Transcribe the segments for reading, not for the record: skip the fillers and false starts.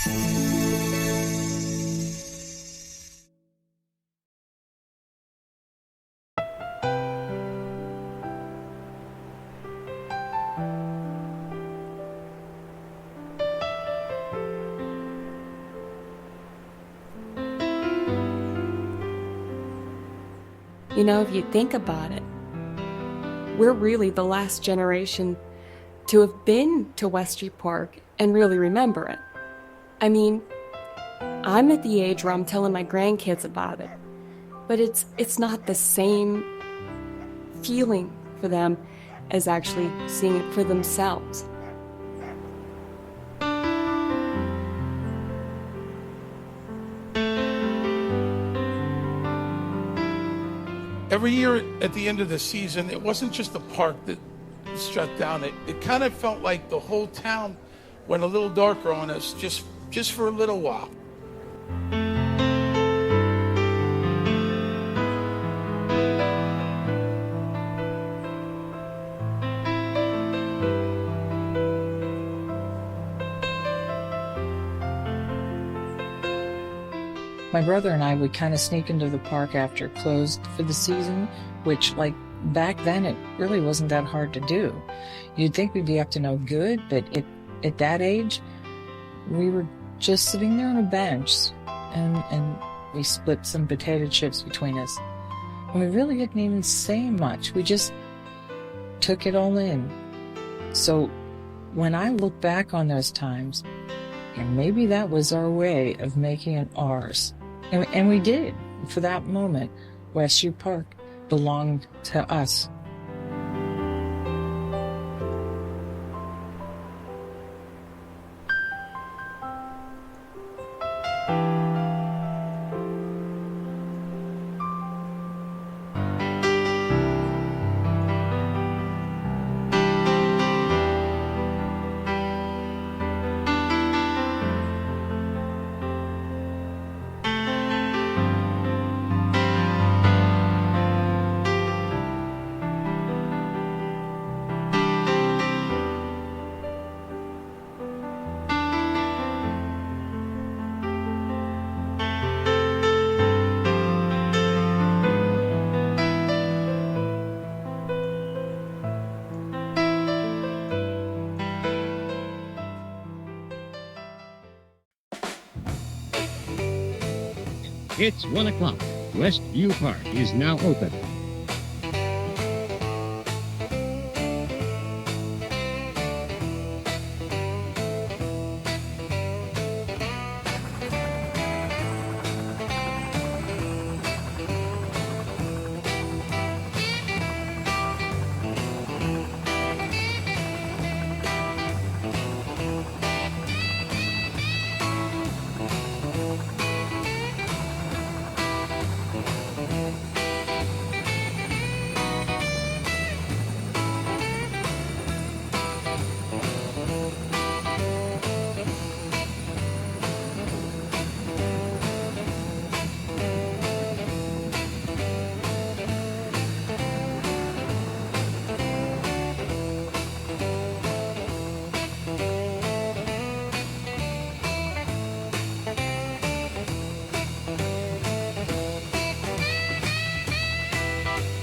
You know, if you think about it, we're really the last generation to have been to Westview Park and really remember it. I mean, I'm at the age where I'm telling my grandkids about it, but it's not the same feeling for them as actually seeing it for themselves. Every year at the end of the season, it wasn't just the park that shut down. It kind of felt like the whole town went a little darker on us just for a little while. My brother and I would kind of sneak into the park after it closed for the season, which, like, back then it really wasn't that hard to do. You'd think we'd be up to no good, but at that age, we were just sitting there on a bench, and we split some potato chips between us. And we really didn't even say much. We just took it all in. So when I look back on those times, and maybe that was our way of making it ours. And we did. For that moment, Westview Park belonged to us. It's 1 o'clock. Westview Park is now open.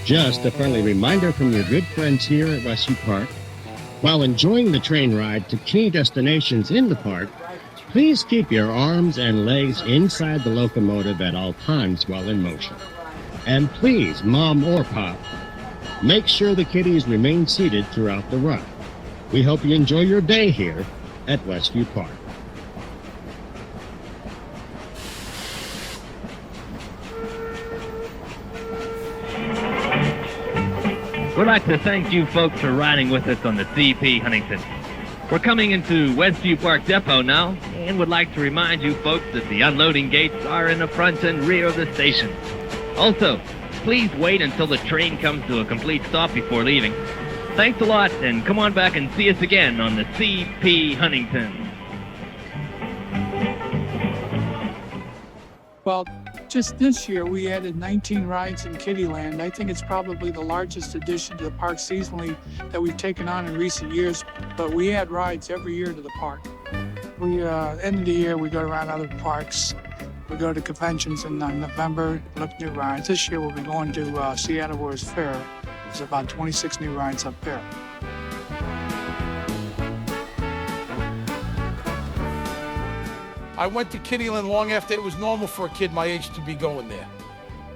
Just a friendly reminder from your good friends here at Westview Park. While enjoying the train ride to key destinations in the park, please keep your arms and legs inside the locomotive at all times while in motion. And please, Mom or Pop, make sure the kiddies remain seated throughout the ride. We hope you enjoy your day here at Westview Park. We'd like to thank you folks for riding with us on the CP Huntington. We're coming into Westview Park Depot now, and would like to remind you folks that the unloading gates are in the front and rear of the station. Also, please wait until the train comes to a complete stop before leaving. Thanks a lot, and come on back and see us again on the CP Huntington. Well, just this year, we added 19 rides in Kittyland. I think it's probably the largest addition to the park seasonally that we've taken on in recent years, but we add rides every year to the park. We end of the year we go around other parks. We go to conventions in November, look new rides. This year we'll be going to Seattle World's Fair. There's about 26 new rides up there. I went to Kittyland long after it was normal for a kid my age to be going there.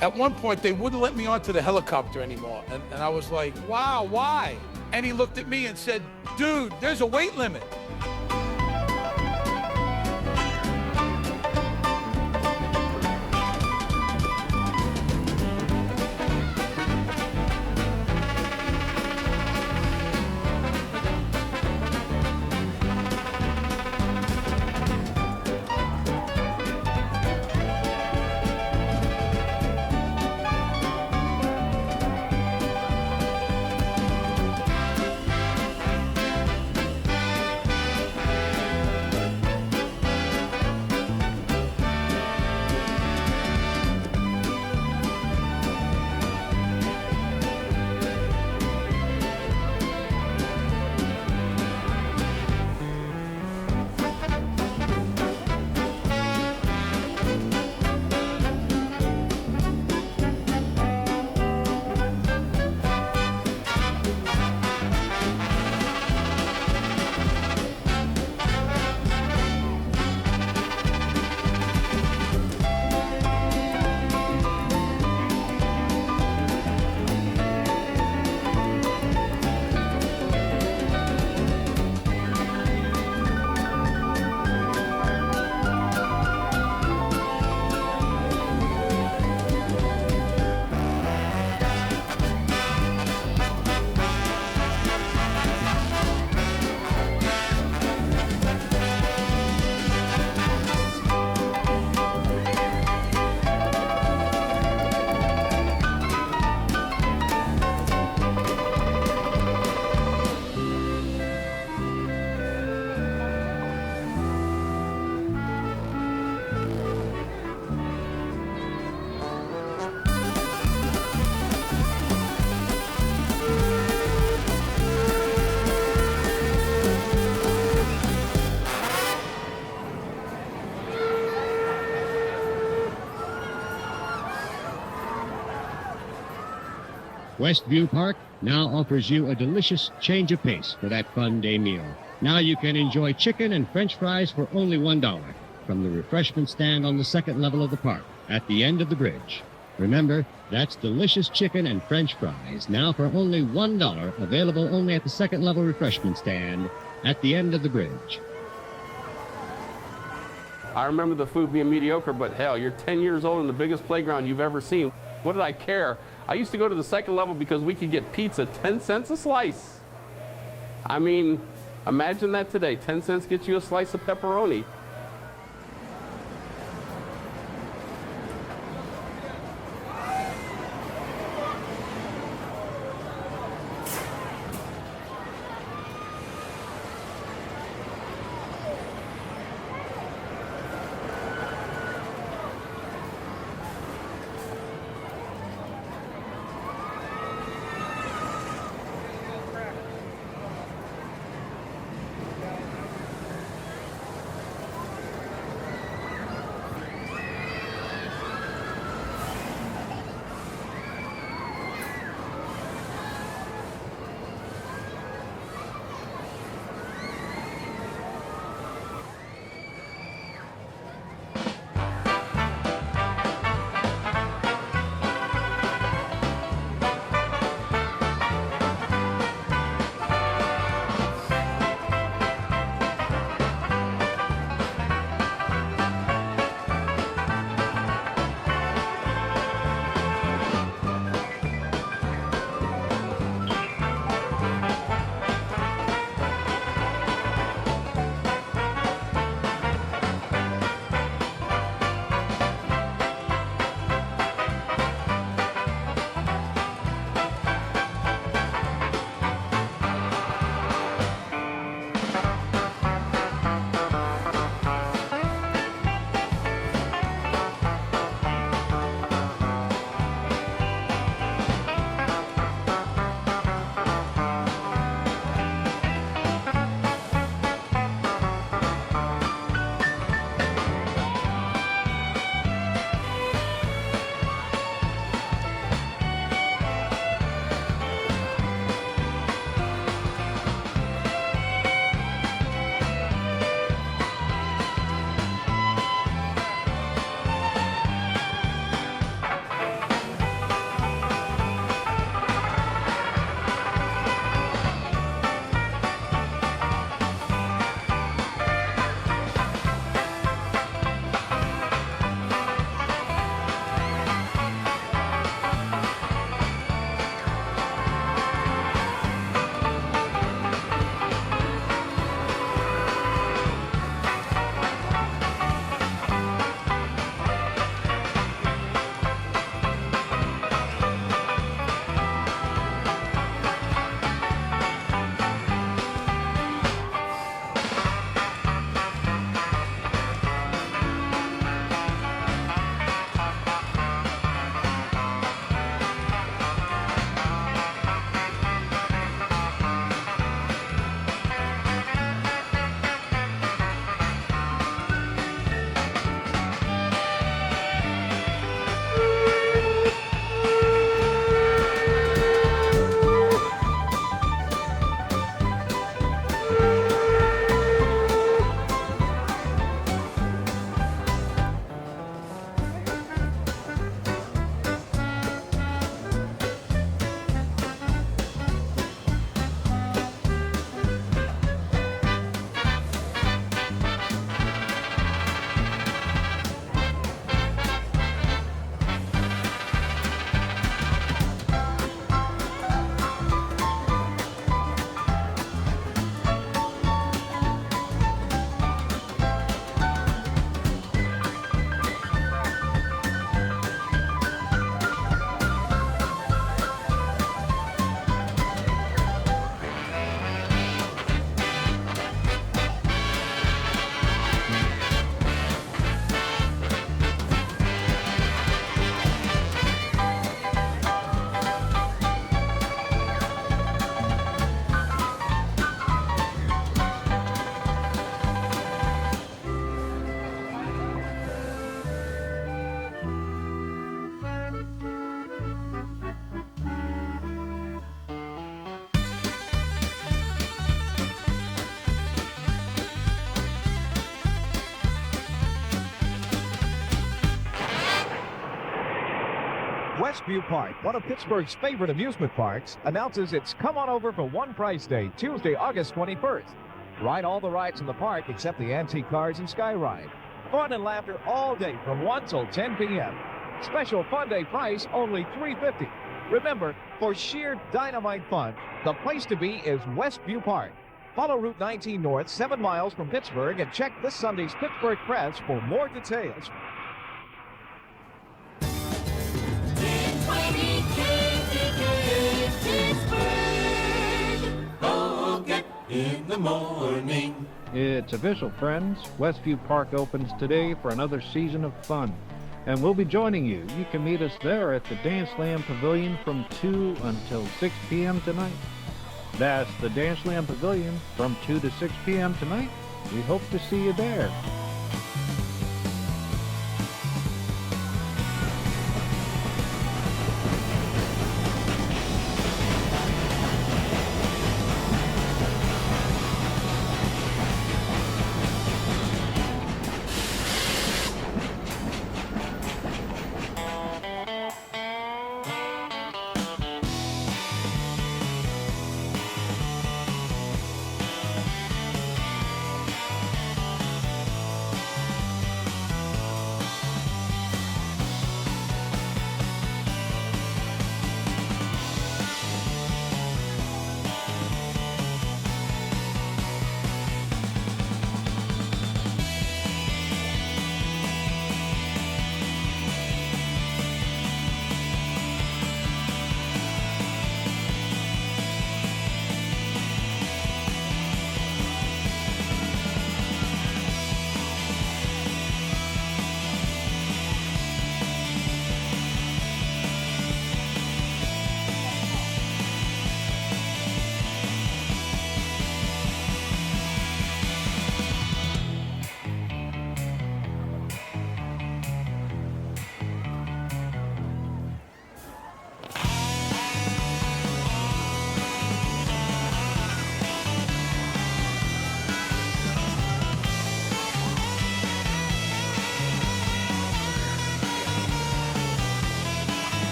At one point, they wouldn't let me onto the helicopter anymore. And I was like, wow, why? And he looked at me and said, dude, there's a weight limit. Westview Park now offers you a delicious change of pace for that fun day meal. Now you can enjoy chicken and French fries for only $1 from the refreshment stand on the second level of the park at the end of the bridge. Remember, that's delicious chicken and French fries now for only $1, available only at the second level refreshment stand at the end of the bridge. I remember the food being mediocre, but hell, you're 10 years old in the biggest playground you've ever seen. What did I care? I used to go to the second level because we could get pizza 10 cents a slice. I mean, imagine that today. 10 cents gets you a slice of pepperoni. Westview Park, one of Pittsburgh's favorite amusement parks, announces its Come On Over for One Price Day, Tuesday, August 21st. Ride all the rides in the park except the antique cars and Sky Ride. Fun and laughter all day from 1 till 10 p.m. Special Fun Day price only $3.50. Remember, for sheer dynamite fun, the place to be is Westview Park. Follow Route 19 North 7 miles from Pittsburgh and check this Sunday's Pittsburgh Press for more details. In the morning. It's official, friends. Westview Park opens today for another season of fun. And we'll be joining you. You can meet us there at the Danceland Pavilion from 2 until 6 p.m. tonight. That's the Danceland Pavilion from 2 to 6 p.m. tonight. We hope to see you there.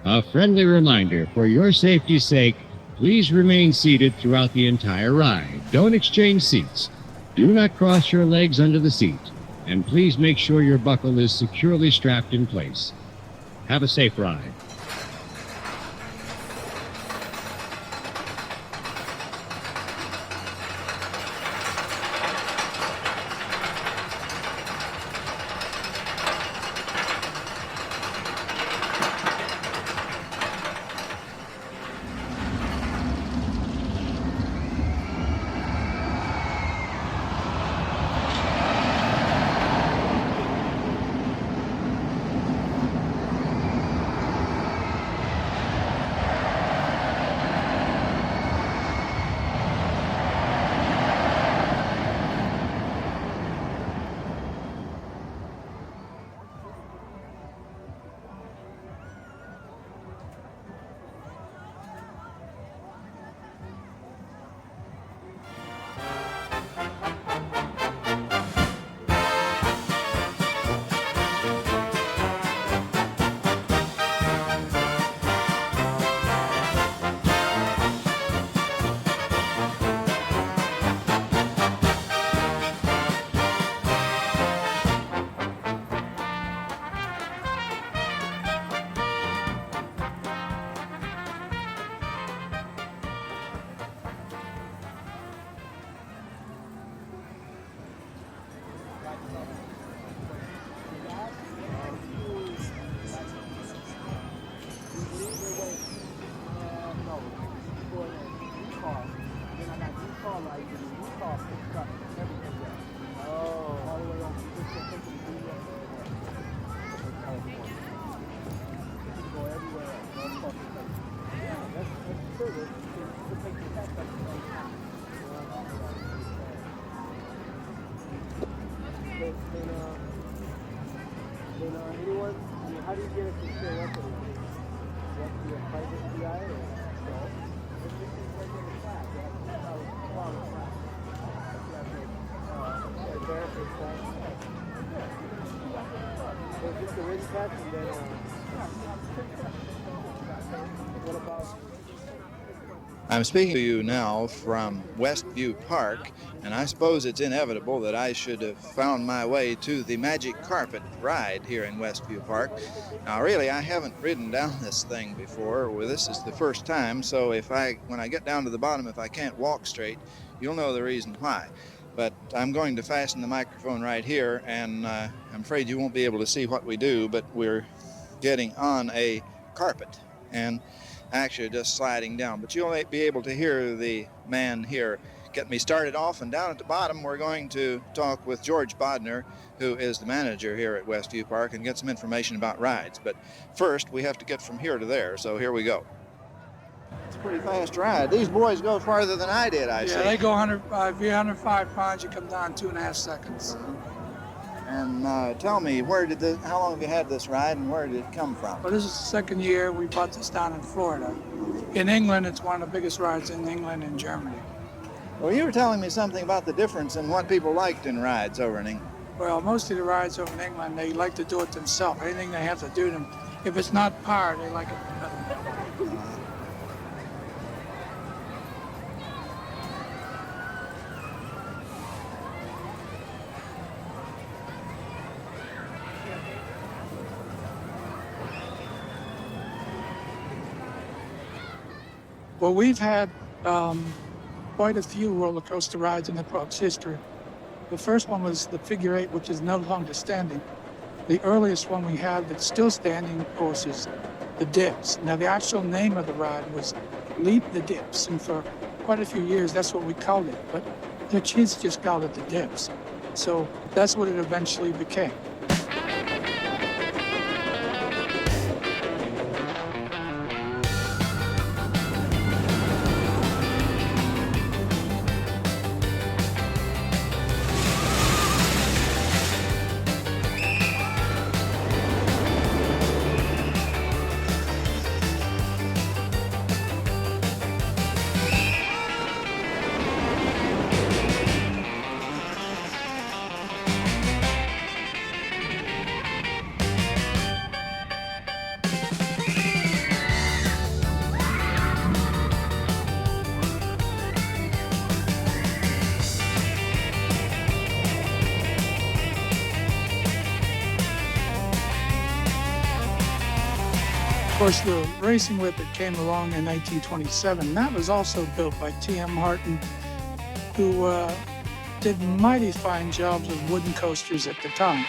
A friendly reminder, for your safety's sake, please remain seated throughout the entire ride. Don't exchange seats. Do not cross your legs under the seat. And please make sure your buckle is securely strapped in place. Have a safe ride. I'm speaking to you now from Westview Park, and I suppose it's inevitable that I should have found my way to the Magic Carpet ride here in Westview Park. Now, really, I haven't ridden down this thing before. Well, this is the first time, so when I get down to the bottom, if I can't walk straight, you'll know the reason why. But I'm going to fasten the microphone right here, and I'm afraid you won't be able to see what we do, but we're getting on a carpet and actually just sliding down. But you'll be able to hear the man here get me started off, and down at the bottom we're going to talk with George Bodner, who is the manager here at Westview Park, and get some information about rides. But first we have to get from here to there, so here we go. It's a pretty fast ride. These boys go farther than I did, I see. Yeah, they go 105. If you're 105 pounds, you come down 2.5 seconds. And tell me, how long have you had this ride, and where did it come from? Well, this is the second year we bought this down in Florida. In England, it's one of the biggest rides in England and Germany. Well, you were telling me something about the difference in what people liked in rides over in England. Well, most of the rides over in England, they like to do it themselves. Anything they have to do them. If it's not par, they like it better. Well, we've had quite a few roller coaster rides in the park's history. The first one was the figure 8, which is no longer standing. The earliest one we had that's still standing, of course, is the Dips. Now, the actual name of the ride was Leap the Dips, and for quite a few years, that's what we called it. But the kids just called it the Dips. So that's what it eventually became. course, the racing whip that came along in 1927, that was also built by T.M. Harton, who did mighty fine jobs with wooden coasters at the time.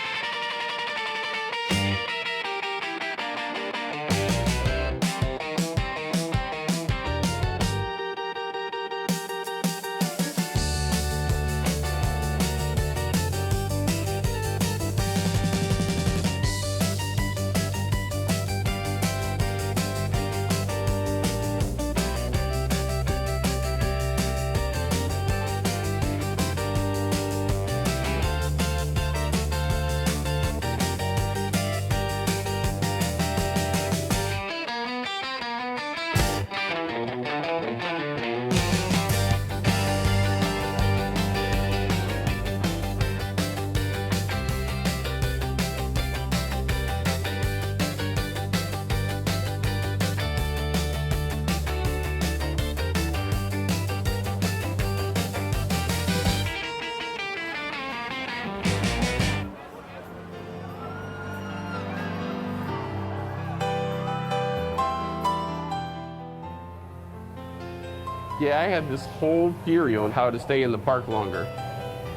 Yeah, I had this whole theory on how to stay in the park longer.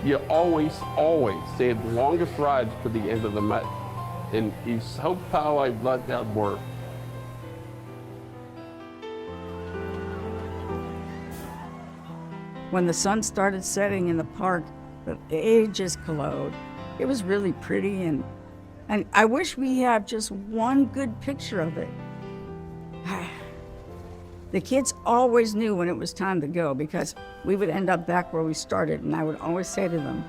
You always save the longest rides for the end of the night. And you hope how I let that work. When the sun started setting in the park, the ages glowed. It was really pretty, and I wish we had just one good picture of it. The kids always knew when it was time to go because we would end up back where we started, and I would always say to them,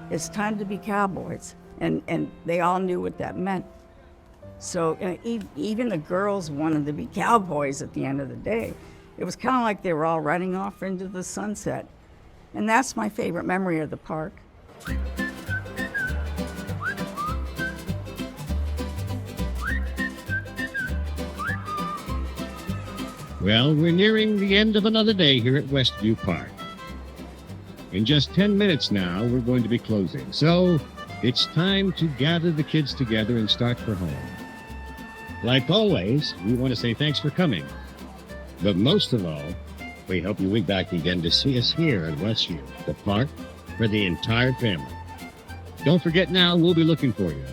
it's time to be cowboys. And they all knew what that meant. So even the girls wanted to be cowboys at the end of the day. It was kind of like they were all running off into the sunset. And that's my favorite memory of the park. Well, we're nearing the end of another day here at Westview Park. In just 10 minutes now, we're going to be closing. So it's time to gather the kids together and start for home. Like always, we want to say thanks for coming. But most of all, we hope you'll be back again to see us here at Westview, the park for the entire family. Don't forget now, we'll be looking for you.